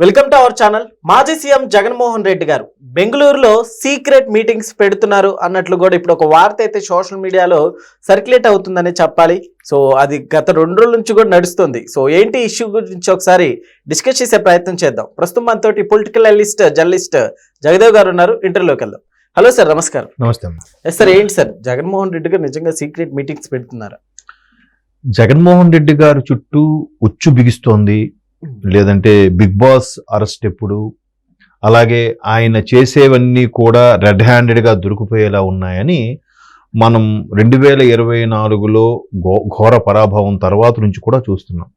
Welcome to our channel. మాజీ CM Jaganmohan Reddy గారు బెంగళూరులో సీక్రెట్ మీటింగ్స్ పెడుతున్నారు అన్నట్లు కూడా ఇప్పుడు ఒక వార్త అయితే సోషల్ మీడియాలో సర్క్యులేట్ అవుతుందని చెప్పాలి. సో అది గత 2 రోజుల నుంచి కూడా నడుస్తుంది. సో ఏంటి ఇష్యూ గురించి ఒకసారి డిస్కస్ చేసే ప్రయత్నం చేద్దాం. ప్రస్తుతం మనతోటి పొలిటికల్ అనలిస్ట్ జర్నలిస్ట్ జగదేవ్ గారు ఉన్నారు. ఇంటర్వ్యూలోకి వెళ్దాం. హలో సార్, నమస్కారం. నమస్తే. సార్ ఏంటి సార్, జగన్మోహన్ రెడ్డి గారు నిజంగా సీక్రెట్ మీటింగ్స్ పెడుతున్నారా? జగన్మోహన్ రెడ్డి గారు చుట్టూ ఉచ్చు బిగిస్తోంది, లేదంటే బిగ్ బాస్ అరెస్ట్ ఎప్పుడు, అలాగే ఆయన చేసేవన్నీ కూడా రెడ్ హ్యాండెడ్గా దొరికిపోయేలా ఉన్నాయని మనం 2024లో ఘోర పరాభవం తర్వాత నుంచి కూడా చూస్తున్నాం.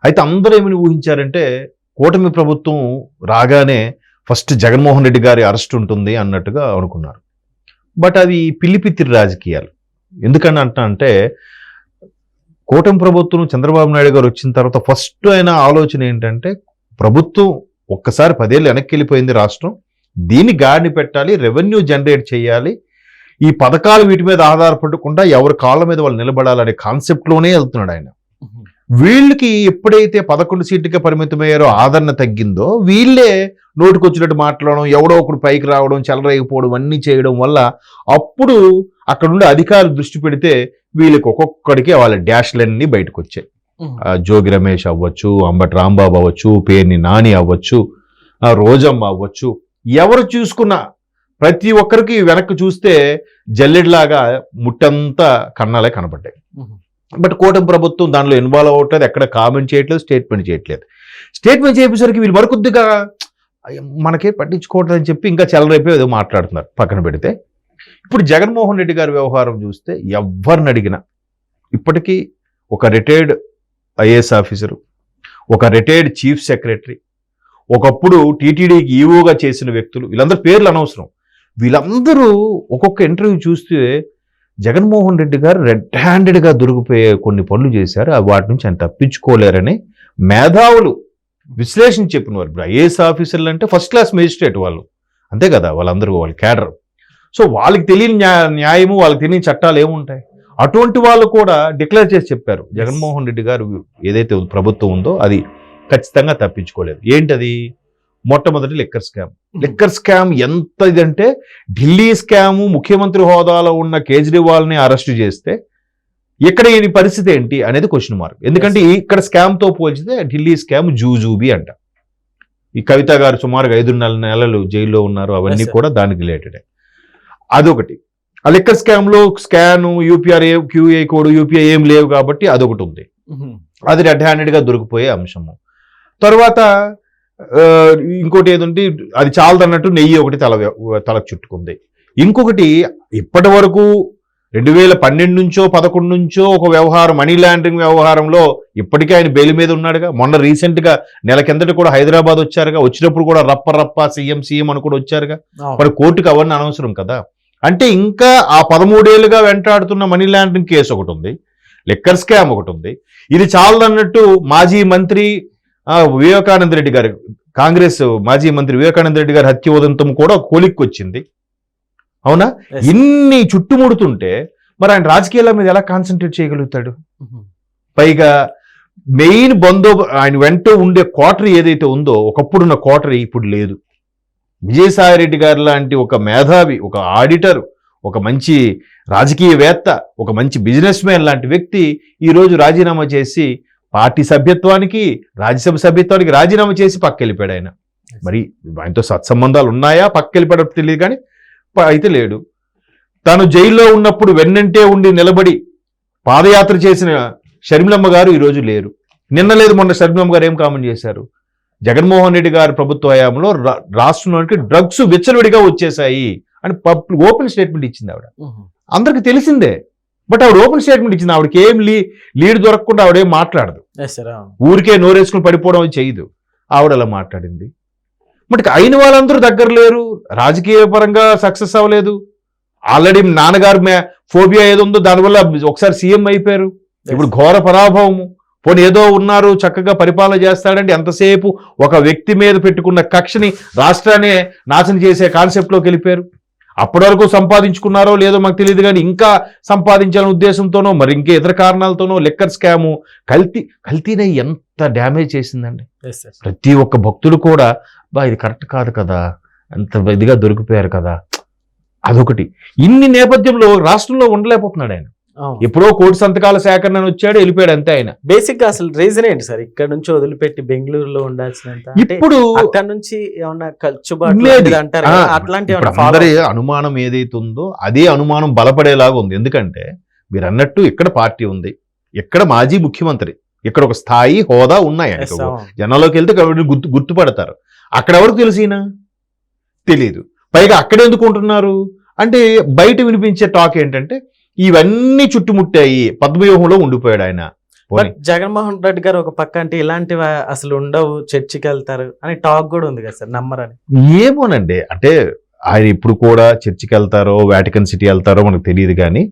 అయితే అందరూ ఏమని ఊహించారంటే కూటమి ప్రభుత్వం రాగానే ఫస్ట్ జగన్మోహన్ రెడ్డి గారి అరెస్ట్ ఉంటుంది అన్నట్టుగా అనుకున్నారు. బట్ అవి పిల్లిపిత్తిరి రాజకీయాలు. ఎందుకని అంటే కూటమి ప్రభుత్వం చంద్రబాబు నాయుడు గారు వచ్చిన తర్వాత ఫస్ట్ అయిన ఆలోచన ఏంటంటే ప్రభుత్వం ఒక్కసారి 10 ఏళ్ళు వెనక్కి వెళ్ళిపోయింది రాష్ట్రం, దీన్ని గాడిని పెట్టాలి, రెవెన్యూ జనరేట్ చేయాలి, ఈ పథకాలు వీటి మీద ఆధారపడకుండా ఎవరి కాళ్ళ మీద వాళ్ళు నిలబడాలనే కాన్సెప్ట్లోనే వెళ్తున్నాడు ఆయన. వీళ్ళకి ఎప్పుడైతే 11 సీట్లకే పరిమితమయ్యారో ఆదరణ తగ్గిందో వీళ్ళే నోటికొచ్చినట్టు మాట్లాడడం, ఎవడో ఒకడు పైకి రావడం, చెలరేగిపోవడం అన్నీ చేయడం వల్ల అప్పుడు అక్కడ ఉండే అధికారులు దృష్టి పెడితే వీళ్ళకి ఒక్కొక్కడికి వాళ్ళ డాష్లన్నీ బయటకు వచ్చాయి. జోగి రమేష్ అవ్వచ్చు, అంబటి రాంబాబు అవ్వచ్చు, పేర్ని నాని అవ్వచ్చు, రోజమ్మ అవ్వచ్చు, ఎవరు చూసుకున్నా ప్రతి ఒక్కరికి వెనక్కి చూస్తే జల్లెడ్లాగా ముట్టంతా కన్నాలే కనబడ్డాయి. బట్ కూటమి ప్రభుత్వం దానిలో ఇన్వాల్వ్ అవ్వట్లేదు, ఎక్కడ కామెంట్ చేయట్లేదు, స్టేట్మెంట్ చేయట్లేదు. స్టేట్మెంట్ చేసేసరికి వీళ్ళు మరికొద్దిగా మనకే పట్టించుకోవట్లేదు అని చెప్పి ఇంకా చెలరైపోయి ఏదో మాట్లాడుతున్నారు. పక్కన పెడితే ఇప్పుడు జగన్మోహన్ రెడ్డి గారి వ్యవహారం చూస్తే ఎవరిని అడిగినా ఇప్పటికీ ఒక రిటైర్డ్ ఐఏఎస్ ఆఫీసరు, ఒక రిటైర్డ్ చీఫ్ సెక్రటరీ, ఒకప్పుడు టీటీడీకి ఈవోగా చేసిన వ్యక్తులు, వీళ్ళందరూ పేర్లు అనవసరం, వీళ్ళందరూ ఒక్కొక్క ఇంటర్వ్యూ చూస్తే జగన్మోహన్ రెడ్డి గారు రెడ్ హ్యాండెడ్గా దొరికిపోయే కొన్ని పనులు చేశారు, వాటి నుంచి ఆయన తప్పించుకోలేరని మేధావులు విశ్లేషణ చెప్పిన వారు. ఇప్పుడు ఐఏఎస్ ఆఫీసర్లు అంటే ఫస్ట్ క్లాస్ మేజిస్ట్రేట్ వాళ్ళు, అంతే కదా, వాళ్ళందరూ వాళ్ళ క్యాడర్. సో వాళ్ళకి తెలియని న్యాయము, వాళ్ళకి తెలియని చట్టాలు ఏముంటాయి, అటువంటి వాళ్ళు కూడా డిక్లేర్ చేసి చెప్పారు జగన్మోహన్ రెడ్డి గారు ఏదైతే ప్రభుత్వం ఉందో అది ఖచ్చితంగా తప్పించుకోలేదు. ఏంటది? మొట్టమొదటి లిక్కర్ స్కామ్ ఎంత ఇదంటే ఢిల్లీ స్కాము, ముఖ్యమంత్రి హోదాలో ఉన్న కేజ్రీవాల్ని అరెస్ట్ చేస్తే ఇక్కడ ఈ పరిస్థితి ఏంటి అనేది క్వశ్చన్ మార్క్. ఎందుకంటే ఇక్కడ స్కామ్తో పోల్చితే ఢిల్లీ స్కామ్ జూజూబీ అంట. ఈ కవిత గారు సుమారుగా 5 నెలలు జైల్లో ఉన్నారు, అవన్నీ కూడా దానికి రిలేటెడే. అదొకటి. ఆ లిక్కర్ స్కామ్లో scan, UPR, QA code, UPI ఏం లేవు కాబట్టి అదొకటి ఉంది, అది రెడ్ హ్యాండెడ్గా దొరికిపోయే అంశము. తర్వాత ఇంకోటి ఏదంటే అది చాలదన్నట్టు నెయ్యి ఒకటి తలకు చుట్టుకుంది. ఇంకొకటి ఇప్పటి వరకు 2012 నుంచో 11 నుంచో ఒక వ్యవహారం, మనీ లాండరింగ్ వ్యవహారంలో ఇప్పటికే ఆయన బెయిల్ మీద ఉన్నాడుగా. మొన్న రీసెంట్గా నెల కిందట కూడా హైదరాబాద్ వచ్చారుగా, వచ్చినప్పుడు కూడా రప్ప సీఎం అని కూడా వచ్చారుగా. మరి కోర్టుకు అవన్నీ అనవసరం కదా. అంటే ఇంకా ఆ 13 ఏళ్ళుగా వెంటాడుతున్న మనీ లాండరింగ్ కేసు ఒకటి ఉంది, లిక్కర్ స్కామ్ ఒకటి ఉంది. ఇది చాలదన్నట్టు మాజీ మంత్రి వివేకానంద రెడ్డి గారు, కాంగ్రెస్ మాజీ మంత్రి వివేకానంద రెడ్డి గారి హత్య ఉదంతం కూడా కొలిక్కి వచ్చింది, అవునా? ఇన్ని చుట్టుముడుతుంటే మరి ఆయన రాజకీయాల మీద ఎలా కాన్సన్ట్రేట్ చేయగలుగుతాడు? పైగా మెయిన్ ఆయన వెంట ఉండే కోటరీ ఏదైతే ఉందో, ఒకప్పుడున్న కోటరీ ఇప్పుడు లేదు. విజయసాయి రెడ్డి గారు లాంటి ఒక మేధావి, ఒక ఆడిటర్, ఒక మంచి రాజకీయవేత్త, ఒక మంచి బిజినెస్ మ్యాన్ లాంటి వ్యక్తి ఈరోజు రాజీనామా చేసి పార్టీ సభ్యత్వానికి, రాజ్యసభ సభ్యత్వానికి రాజీనామా చేసి పక్కెళ్ళిపోయాడు ఆయన. మరి ఆయనతో సత్సంబంధాలు ఉన్నాయా, పక్కెళ్ళిపోవడం తెలియదు, కానీ అయితే లేడు. తాను జైల్లో ఉన్నప్పుడు వెన్నంటే ఉండి నిలబడి పాదయాత్ర చేసిన షర్మిలమ్మ గారు ఈరోజు లేరు. నిన్న లేదు మొన్న షర్మిలమ్మ గారు ఏం కామెంట్ చేశారు? జగన్మోహన్ రెడ్డి గారి ప్రభుత్వ హయాంలో రాష్ట్రంలోనికి డ్రగ్స్ విచ్చలవిడిగా వచ్చేసాయి అని ఓపెన్ స్టేట్మెంట్ ఇచ్చింది ఆవిడ. అందరికి తెలిసిందే. బట్ ఆవిడ ఓపెన్ స్టేట్మెంట్ ఇచ్చింది, ఆవిడకి ఏం లీడ్ దొరకకుండా ఆవిడేం మాట్లాడదు, ఊరికే నోరేసుకుని పడిపోవడం చేయదు. ఆవిడ అలా మాట్లాడింది. బట్ అయిన వాళ్ళందరూ దగ్గర లేరు, రాజకీయ పరంగా సక్సెస్ అవ్వలేదు. ఆల్రెడీ నాన్నగారు ఫోబియా ఏదో ఉందో దానివల్ల ఒకసారి సీఎం అయిపోయారు, ఇప్పుడు ఘోర పరాభవము. పోనీ ఏదో ఉన్నారు, చక్కగా పరిపాలన చేస్తాడంటే ఎంతసేపు ఒక వ్యక్తి మీద పెట్టుకున్న కక్షని రాష్ట్రాన్ని నాశనం చేసే కాన్సెప్ట్లోకి వెళ్ళిపోయారు. అప్పటి వరకు సంపాదించుకున్నారో లేదో మాకు తెలియదు, కానీ ఇంకా సంపాదించాలనే ఉద్దేశంతోనో మరి ఇంకా ఇతర కారణాలతోనో లిక్కర్ స్కాము కల్తీనే ఎంత డ్యామేజ్ చేసిందండి. ప్రతి ఒక్క భక్తుడు కూడా ఇది కరెక్ట్ కాదు కదా, అంత ఇదిగా దొరికిపోయారు కదా. అదొకటి. ఇన్ని నేపథ్యంలో రాష్ట్రంలో ఉండలేకపోతున్నాడు ఆయన. ఎప్పుడో కోటి సంతకాల సేకరణ వచ్చాడు, వెళ్ళిపోయాడు అంతే. ఆయన బేసిక్ గా అసలు రీజన్ ఏంటి సార్ ఇక్కడ నుంచి వదిలిపెట్టి బెంగళూరులో ఉండాల్సినంత? ఇప్పుడు అక్కడ నుంచి ఏమన్నా ఖర్చుబాటు అంటారు, అట్లాంటి అందరి అనుమానం ఏదైతే ఉందో అదే అనుమానం బలపడేలాగా ఉంది. ఎందుకంటే మీరు అన్నట్టు ఇక్కడ పార్టీ ఉంది, ఇక్కడ మాజీ ముఖ్యమంత్రి, ఇక్కడ ఒక స్థాయి హోదా ఉన్నాయి. జనాల్లోకి వెళ్తే గుర్తుపడతారు. అక్కడ ఎవరికి తెలిసినా తెలియదు. పైగా అక్కడ ఎందుకు ఉంటున్నారు అంటే బయట వినిపించే టాక్ ఏంటంటే ఇవన్నీ చుట్టుముట్టాయి, పద్మవ్యూహంలో ఉండిపోయాడు ఆయన. జగన్మోహన్ రెడ్డి గారు ఒక పక్క అంటే ఇలాంటివి అసలు ఉండవు, చర్చికి వెళ్తారు అని టాక్ కూడా ఉంది కదా సార్, నమ్మరని? ఏమోనండి, అంటే ఆయన ఇప్పుడు కూడా చర్చికి వెళ్తారో వాటికన్ సిటీ వెళ్తారో మనకు తెలియదు, కానీ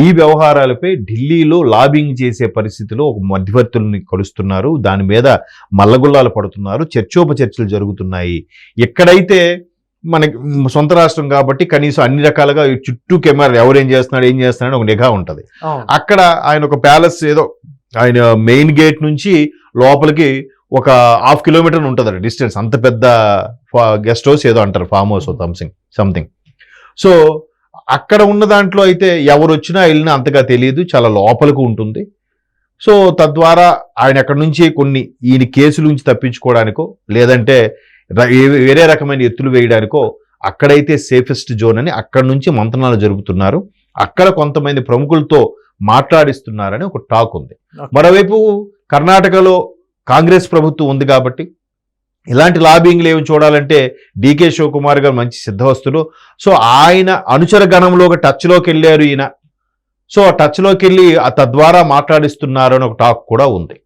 ఈ వ్యవహారాలపై ఢిల్లీలో లాబింగ్ చేసే పరిస్థితిలో ఒక మధ్యవర్తుల్ని కలుస్తున్నారు, దాని మీద మల్లగుల్లాలు పడుతున్నారు, చర్చోపచర్చలు జరుగుతున్నాయి. ఎక్కడైతే మనకి సొంత రాష్ట్రం కాబట్టి కనీసం అన్ని రకాలుగా చుట్టూ కెమెరా ఎవరేం చేస్తున్నాడు ఏం చేస్తున్నాడు ఒక నిఘా ఉంటది. అక్కడ ఆయన ఒక ప్యాలెస్ ఏదో ఆయన మెయిన్ గేట్ నుంచి లోపలికి ఒక 1/2 కిలోమీటర్ ఉంటుంది డిస్టెన్స్, అంత పెద్ద గెస్ట్ హౌస్ ఏదో అంటారు, ఫామ్ హౌస్ సంథింగ్. సో అక్కడ ఉన్న దాంట్లో అయితే ఎవరు వచ్చినా వెళ్ళినా అంతగా తెలియదు, చాలా లోపలికి ఉంటుంది. సో తద్వారా ఆయన అక్కడ నుంచి కొన్ని ఈయన కేసుల నుంచి తప్పించుకోవడానికో లేదంటే వేరే రకమైన ఎత్తులు వేయడానికో అక్కడైతే సేఫెస్ట్ జోన్ అని అక్కడ నుంచి మంతనాలు జరుపుతున్నారు. అక్కడ కొంతమంది ప్రముఖులతో మాట్లాడిస్తున్నారని ఒక టాక్ ఉంది. మరోవైపు కర్ణాటకలో కాంగ్రెస్ ప్రభుత్వం ఉంది కాబట్టి ఇలాంటి లాబింగ్లు ఏమి చూడాలంటే డీకే శివకుమార్ గారు మంచి సిద్ధవస్తులు. సో ఆయన అనుచర గణంలో ఒక టచ్లోకి వెళ్ళారు ఈయన. సో ఆ టచ్లోకి వెళ్ళి తద్వారా మాట్లాడిస్తున్నారు అని ఒక టాక్ కూడా ఉంది.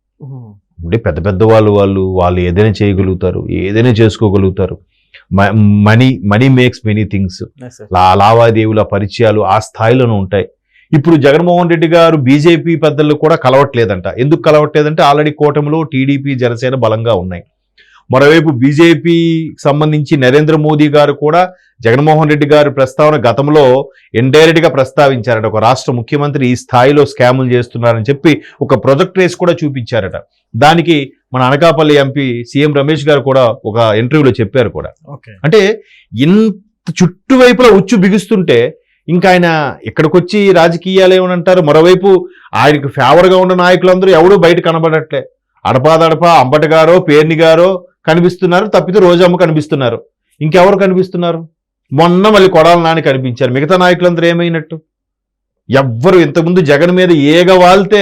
అంటే పెద్ద పెద్ద వాళ్ళు ఏదైనా చేయగలుగుతారు, ఏదైనా చేసుకోగలుగుతారు. Money makes many things. లావాదేవీల పరిచయాలు ఆ స్థాయిలోనే ఉంటాయి. ఇప్పుడు జగన్మోహన్ రెడ్డి గారు బీజేపీ పెద్దలు కూడా కలవట్లేదంట. ఎందుకు కలవట్లేదంటే ఆల్రెడీ కూటమిలో టీడీపీ జనసేన బలంగా ఉన్నాయి. మరోవైపు బీజేపీ సంబంధించి నరేంద్ర మోదీ గారు కూడా జగన్మోహన్ రెడ్డి గారి ప్రస్తావన గతంలో ఇండైరెక్ట్ గా ప్రస్తావించారట. ఒక రాష్ట్ర ముఖ్యమంత్రి ఈ స్థాయిలో స్కాములు చేస్తున్నారని చెప్పి ఒక ప్రొజెక్ట్ రేస్ కూడా చూపించారట. దానికి మన అనకాపల్లి ఎంపీ సీఎం రమేష్ గారు కూడా ఒక ఇంటర్వ్యూలో చెప్పారు కూడా. అంటే ఇంత చుట్టువైపులా ఉచ్చు బిగుస్తుంటే ఇంకా ఆయన ఇక్కడికి వచ్చి రాజకీయాలు ఏమనంటారు. మరోవైపు ఆయనకు ఫేవర్ గా ఉన్న నాయకులందరూ ఎవడూ బయట కనబడట్లే. అడపాదడప అంబటి గారో పేర్ని గారో కనిపిస్తున్నారు, తప్పితే రోజమ్మ కనిపిస్తున్నారు. ఇంకెవరు కనిపిస్తున్నారు? మొన్న మళ్ళీ కొడాల నాని కనిపించారు. మిగతా నాయకులందరూ ఏమైనట్టు? ఎవ్వరు ఇంతకుముందు జగన్ మీద ఏగవాళ్తే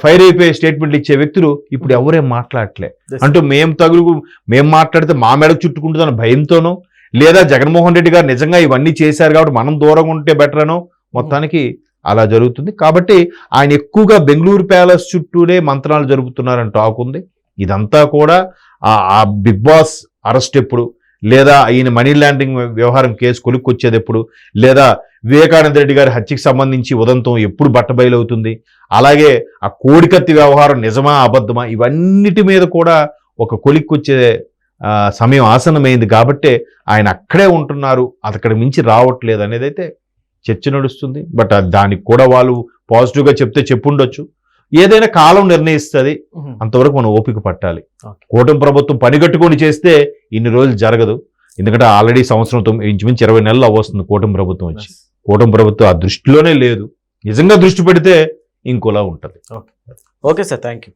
ఫైర్ అయిపోయే స్టేట్మెంట్లు ఇచ్చే వ్యక్తులు ఇప్పుడు ఎవరేం మాట్లాడట్లే. అంటూ మేము మాట్లాడితే మా మెడకు చుట్టుకుంటుందన్న భయంతోనో లేదా జగన్మోహన్ రెడ్డి గారు నిజంగా ఇవన్నీ చేశారు కాబట్టి మనం దూరంగా ఉంటే బెటర్ అనో మొత్తానికి అలా జరుగుతుంది. కాబట్టి ఆయన ఎక్కువగా బెంగళూరు ప్యాలెస్ చుట్టూనే మంత్రాలు జరుపుతున్నారని టాక్ ఉంది. ఇదంతా కూడా ఆ బిగ్ బాస్ అరెస్ట్ ఎప్పుడు, లేదా ఈయన మనీ లాండరింగ్ వ్యవహారం కేసు కొలుక్కొచ్చేది ఎప్పుడు, లేదా వివేకానంద రెడ్డి గారి హత్యకి సంబంధించి ఉదంతం ఎప్పుడు బట్టబయలవుతుంది, అలాగే ఆ కోడికత్తి వ్యవహారం నిజమా అబద్ధమా, ఇవన్నిటి మీద కూడా ఒక కొలిక్కొచ్చే సమయం ఆసన్నమైంది. కాబట్టే ఆయన అక్కడే ఉంటున్నారు, అక్కడ మించి రావట్లేదు అనేది అయితే చర్చ నడుస్తుంది. బట్ దానికి కూడా వాళ్ళు పాజిటివ్గా చెప్తే చెప్పుండొచ్చు. ఏదైనా కాలం నిర్ణయిస్తుంది, అంతవరకు మనం ఓపిక పట్టాలి. కూటమి ప్రభుత్వం పనిగట్టుకొని చేస్తే ఇన్ని రోజులు జరగదు. ఎందుకంటే ఆల్రెడీ సంవత్సరం ఇంచుమించు 20 నెలలు అవ్వస్తుంది కూటమి ప్రభుత్వం వచ్చి. కూటమి ప్రభుత్వం ఆ దృష్టిలోనే లేదు. నిజంగా దృష్టి పెడితే ఇంకోలా ఉంటుంది. Okay sir, thank you.